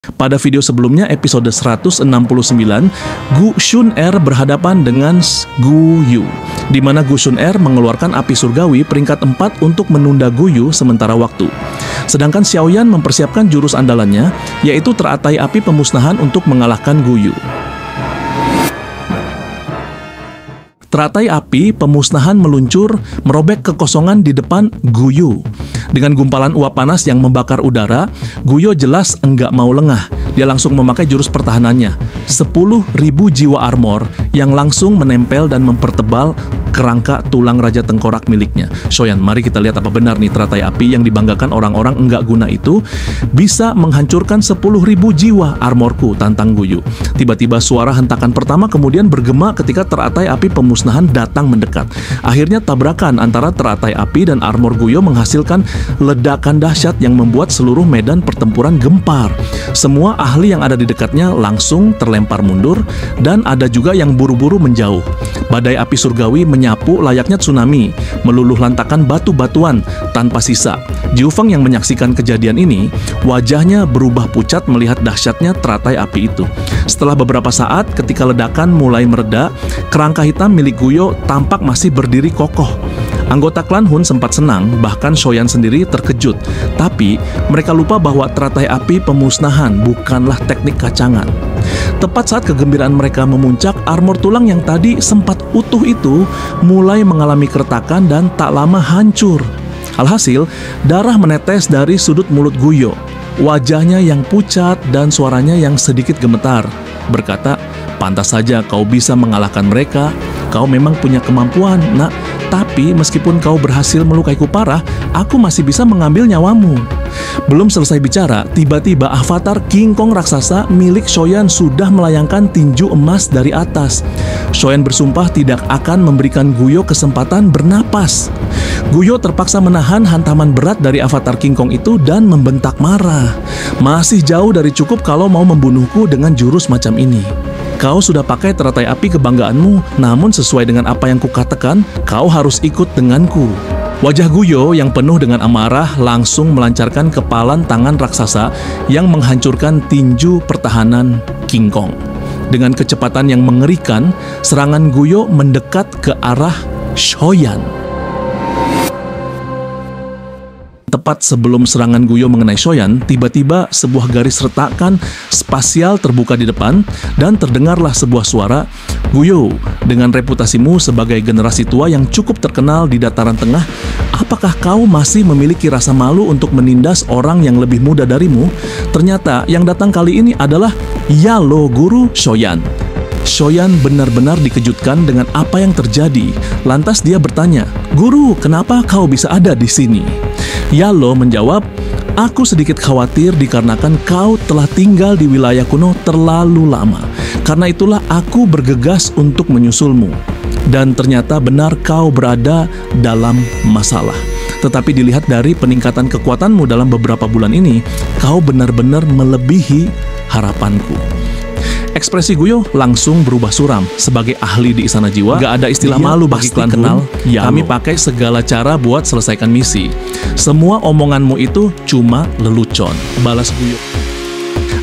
Pada video sebelumnya, episode 169, Gu Shun-er berhadapan dengan Gu Yu, di mana Gu Shun-er mengeluarkan api surgawi peringkat 4 untuk menunda Gu Yu sementara waktu. Sedangkan Xiaoyan mempersiapkan jurus andalannya, yaitu teratai api pemusnahan untuk mengalahkan Gu Yu. Teratai api pemusnahan meluncur merobek kekosongan di depan Gu Yu. Dengan gumpalan uap panas yang membakar udara, Gu Yu jelas enggak mau lengah. Dia langsung memakai jurus pertahanannya, 10.000 jiwa armor yang langsung menempel dan mempertebal kerangka tulang Raja Tengkorak miliknya. Xiaoyan, mari kita lihat apa benar nih teratai api yang dibanggakan orang-orang enggak guna itu bisa menghancurkan 10.000 jiwa armorku, tantang Gu Yu. Tiba-tiba suara hentakan pertama kemudian bergema ketika teratai api pemusnahan datang mendekat. Akhirnya tabrakan antara teratai api dan armor Gu Yu menghasilkan ledakan dahsyat yang membuat seluruh medan pertempuran gempar. Semua ahli yang ada di dekatnya langsung terlempar mundur dan ada juga yang buru-buru menjauh. Badai api surgawi menyapu layaknya tsunami, meluluh lantakan batu-batuan tanpa sisa. Jiu Feng yang menyaksikan kejadian ini, wajahnya berubah pucat melihat dahsyatnya teratai api itu. Setelah beberapa saat, ketika ledakan mulai mereda, kerangka hitam milik Gu Yu tampak masih berdiri kokoh. Anggota klan Hun sempat senang, bahkan Xiaoyan sendiri terkejut. Tapi, mereka lupa bahwa teratai api pemusnahan bukanlah teknik kacangan. Tepat saat kegembiraan mereka memuncak, armor tulang yang tadi sempat utuh itu mulai mengalami keretakan dan tak lama hancur. Alhasil, darah menetes dari sudut mulut Gu Yu. Wajahnya yang pucat dan suaranya yang sedikit gemetar, berkata, "Pantas saja kau bisa mengalahkan mereka. Kau memang punya kemampuan, nak. Tapi meskipun kau berhasil melukaiku parah, aku masih bisa mengambil nyawamu." Belum selesai bicara, tiba-tiba avatar King Kong raksasa milik Xiaoyan sudah melayangkan tinju emas dari atas. Xiaoyan bersumpah tidak akan memberikan Gu Yu kesempatan bernapas. Gu Yu terpaksa menahan hantaman berat dari avatar King Kong itu dan membentak marah. "Masih jauh dari cukup kalau mau membunuhku dengan jurus macam ini. Kau sudah pakai teratai api kebanggaanmu, namun sesuai dengan apa yang kukatakan, kau harus ikut denganku." Wajah Gu Yu yang penuh dengan amarah langsung melancarkan kepalan tangan raksasa yang menghancurkan tinju pertahanan King Kong. Dengan kecepatan yang mengerikan, serangan Gu Yu mendekat ke arah Xiaoyan. Tepat sebelum serangan Gu Yu mengenai Xiaoyan, tiba-tiba sebuah garis retakan spasial terbuka di depan dan terdengarlah sebuah suara, "Gu Yu, dengan reputasimu sebagai generasi tua yang cukup terkenal di dataran tengah, apakah kau masih memiliki rasa malu untuk menindas orang yang lebih muda darimu?" Ternyata yang datang kali ini adalah Yalo Guru Xiaoyan. Xiaoyan benar-benar dikejutkan dengan apa yang terjadi. Lantas dia bertanya, "Guru, kenapa kau bisa ada di sini?" Yalo menjawab, "Aku sedikit khawatir dikarenakan kau telah tinggal di wilayah kuno terlalu lama. Karena itulah aku bergegas untuk menyusulmu. Dan ternyata benar kau berada dalam masalah. Tetapi dilihat dari peningkatan kekuatanmu dalam beberapa bulan ini, kau benar-benar melebihi harapanku." Ekspresi Gu Yu langsung berubah suram. Sebagai ahli di Istana Jiwa, gak ada istilah malu bagi klan Hun. Kami pakai segala cara buat selesaikan misi. Semua omonganmu itu cuma lelucon, balas Gu Yu.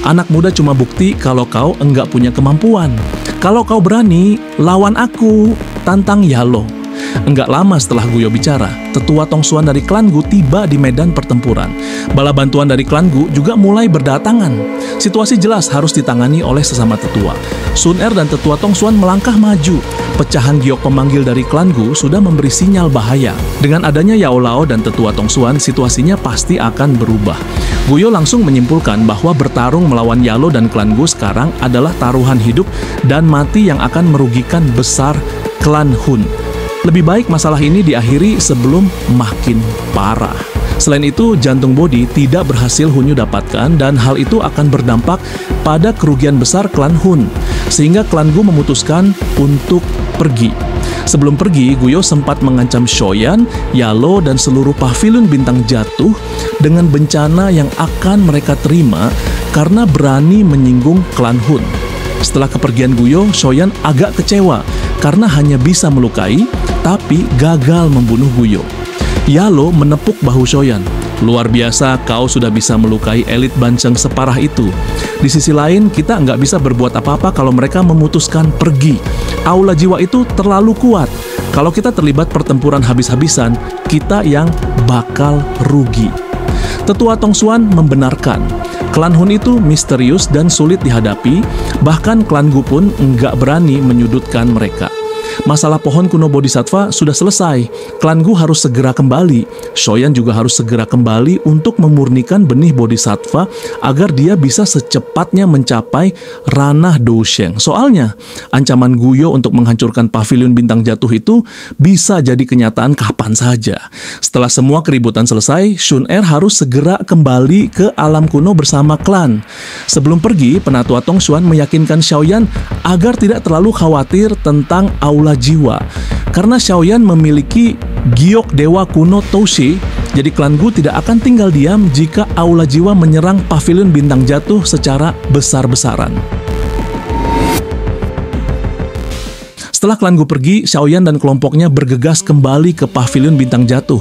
"Anak muda cuma bukti kalau kau enggak punya kemampuan. Kalau kau berani, lawan aku," tantang Yalo. Enggak lama setelah Gu Yu bicara, tetua Tongsuan dari klan Gu tiba di medan pertempuran. Bala bantuan dari klan Gu juga mulai berdatangan. Situasi jelas harus ditangani oleh sesama tetua. Sun-er dan tetua Tongsuan melangkah maju. Pecahan giok pemanggil dari klan Gu sudah memberi sinyal bahaya. Dengan adanya Yao Lao dan tetua Tongsuan, situasinya pasti akan berubah. Gu Yu langsung menyimpulkan bahwa bertarung melawan Yalo dan klan Gu sekarang adalah taruhan hidup dan mati yang akan merugikan besar klan Hun. Lebih baik masalah ini diakhiri sebelum makin parah. Selain itu, jantung bodi tidak berhasil Hun Yu dapatkan dan hal itu akan berdampak pada kerugian besar klan Hun. Sehingga klan Gu memutuskan untuk pergi. Sebelum pergi, Gu Yu sempat mengancam Xiaoyan, Yalo, dan seluruh pavilion bintang jatuh dengan bencana yang akan mereka terima karena berani menyinggung klan Hun. Setelah kepergian Gu Yu, Xiaoyan agak kecewa karena hanya bisa melukai, tapi gagal membunuh Gu Yu. Yalo menepuk bahu Xiaoyan. Luar biasa kau sudah bisa melukai elit Bansheng separah itu. Di sisi lain, kita nggak bisa berbuat apa-apa kalau mereka memutuskan pergi. Aula jiwa itu terlalu kuat. Kalau kita terlibat pertempuran habis-habisan, kita yang bakal rugi. Tetua Tongsuan membenarkan. Klan Hun itu misterius dan sulit dihadapi, bahkan klan Gu pun nggak berani menyudutkan mereka. Masalah pohon kuno Bodhisattva sudah selesai. Klan Gu harus segera kembali. Shaoyan juga harus segera kembali untuk memurnikan benih Bodhisattva agar dia bisa secepatnya mencapai ranah Dousheng. Soalnya, ancaman Guyo untuk menghancurkan pavilion bintang jatuh itu bisa jadi kenyataan kapan saja. Setelah semua keributan selesai, Shun Er harus segera kembali ke alam kuno bersama klan. Sebelum pergi, Penatua Tongsuan meyakinkan Shaoyan agar tidak terlalu khawatir tentang aula jiwa. Karena Shaoyan memiliki giok dewa kuno Toushi, jadi klan Gu tidak akan tinggal diam jika aula jiwa menyerang pavilion bintang jatuh secara besar-besaran. Setelah klan Gu pergi, Shaoyan dan kelompoknya bergegas kembali ke pavilion bintang jatuh.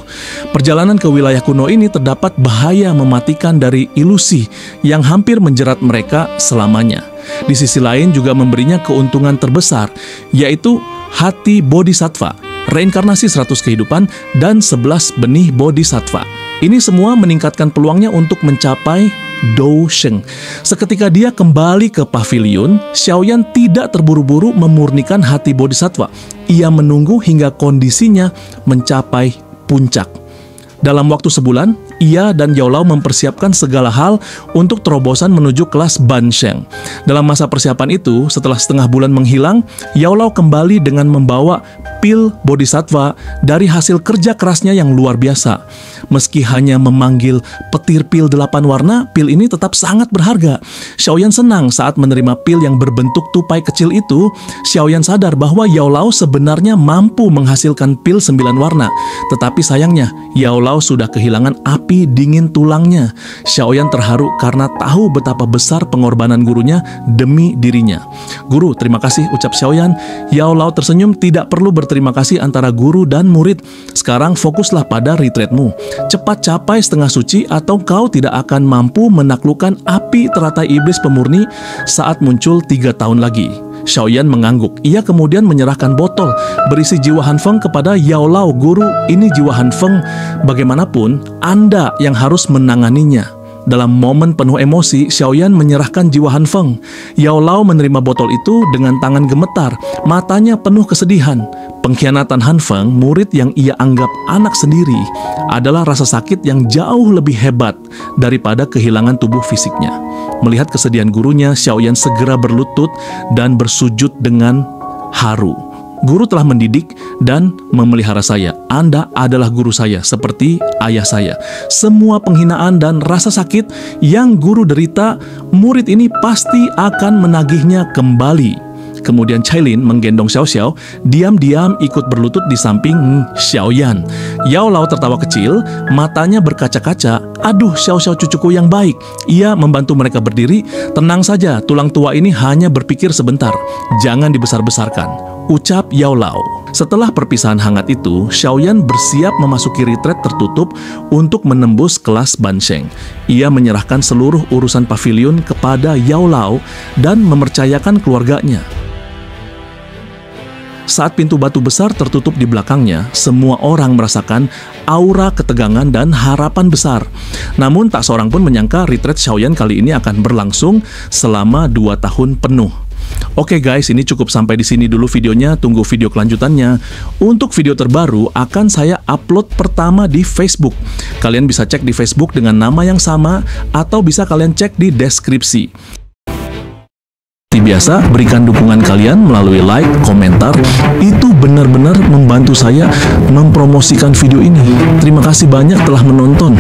Perjalanan ke wilayah kuno ini terdapat bahaya mematikan dari ilusi yang hampir menjerat mereka selamanya. Di sisi lain juga memberinya keuntungan terbesar, yaitu hati Bodhisattva, reinkarnasi 100 kehidupan, dan 11 benih Bodhisattva. Ini semua meningkatkan peluangnya untuk mencapai Dousheng. Seketika dia kembali ke pavilion, Shaoyan tidak terburu-buru memurnikan hati Bodhisattva. Ia menunggu hingga kondisinya mencapai puncak. Dalam waktu sebulan, ia dan Yaolao mempersiapkan segala hal untuk terobosan menuju kelas Bansheng. Dalam masa persiapan itu, setelah setengah bulan menghilang, Yaolao kembali dengan membawa pil Bodhisattva dari hasil kerja kerasnya yang luar biasa. Meski hanya memanggil petir pil 8 warna, pil ini tetap sangat berharga. Shaoyan senang saat menerima pil yang berbentuk tupai kecil itu. Shaoyan sadar bahwa Yaolao sebenarnya mampu menghasilkan pil 9 warna. Tetapi sayangnya, Yaolao sudah kehilangan api dingin tulangnya. Shaoyan terharu karena tahu betapa besar pengorbanan gurunya demi dirinya. "Guru, terima kasih," ucap Shaoyan. Yaolao tersenyum. "Tidak perlu berterima kasih antara guru dan murid. Sekarang fokuslah pada retreatmu. Cepat capai setengah suci atau kau tidak akan mampu menaklukkan api teratai iblis pemurni saat muncul 3 tahun lagi." Shaoyan mengangguk. Ia kemudian menyerahkan botol berisi jiwa Han Feng kepada Yaolao. "Guru, ini jiwa Han Feng. Bagaimanapun, Anda yang harus menanganinya." Dalam momen penuh emosi, Shaoyan menyerahkan jiwa Han Feng. Yaolao menerima botol itu dengan tangan gemetar, matanya penuh kesedihan. Pengkhianatan Han Feng, murid yang ia anggap anak sendiri, adalah rasa sakit yang jauh lebih hebat daripada kehilangan tubuh fisiknya. Melihat kesedihan gurunya, Shaoyan segera berlutut dan bersujud dengan haru. "Guru telah mendidik dan memelihara saya. Anda adalah guru saya, seperti ayah saya. Semua penghinaan dan rasa sakit yang guru derita, murid ini pasti akan menagihnya kembali." Kemudian Cailin menggendong Xiao Xiao, diam-diam ikut berlutut di samping Shaoyan. Yaolao tertawa kecil, matanya berkaca-kaca. "Aduh, Xiao Xiao cucuku yang baik." Ia membantu mereka berdiri. "Tenang saja, tulang tua ini hanya berpikir sebentar. Jangan dibesar-besarkan," ucap Yaolao. Setelah perpisahan hangat itu, Shaoyan bersiap memasuki retreat tertutup untuk menembus kelas Bansheng. Ia menyerahkan seluruh urusan pavilion kepada Yaolao dan mempercayakan keluarganya. Saat pintu batu besar tertutup di belakangnya, semua orang merasakan aura ketegangan dan harapan besar. Namun tak seorang pun menyangka retreat Shaoyan kali ini akan berlangsung selama 2 tahun penuh. Oke guys, ini cukup sampai di sini dulu videonya. Tunggu video kelanjutannya. Untuk video terbaru akan saya upload pertama di Facebook. Kalian bisa cek di Facebook dengan nama yang sama, atau bisa kalian cek di deskripsi. Seperti biasa, berikan dukungan kalian melalui like, komentar. Itu benar-benar membantu saya mempromosikan video ini. Terima kasih banyak telah menonton.